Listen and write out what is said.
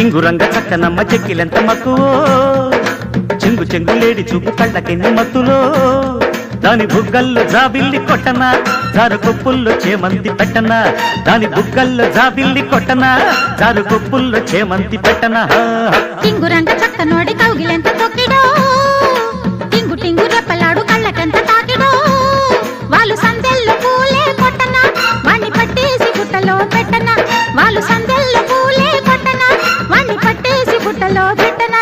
టింగురంగ చక్కనమ్మ చెక్కిలెంత మక్కువో చెంగు చెంగు లేడి చూపు కళ్ళకెన్ని మత్తులో దాని బుగ్గల్లో జాబిల్లి కొట్టనా జారు కొప్పుల్లో చేమంతి పెట్టనా దాని బుగ్గల్లో జాబిల్లి కొట్టనా జారు కొప్పుల్లో చేమంతి పెట్టనా టింగురంగ చక్కనోడి కౌగిలెంత తొక్కిడో టింగు టింగు రెప్పలాడు కళ్ళకెంత తాకిడో వాళ్ళు సందెల్లో పూలే కొట్టనా వాణ్ణి పట్టేసి బుట్టలో పెట్టనా వాళ్ళు సందెల్లో పూలే కొట్టనా వాణ్ణి పట్టేసి బుట్టలో పెట్టనా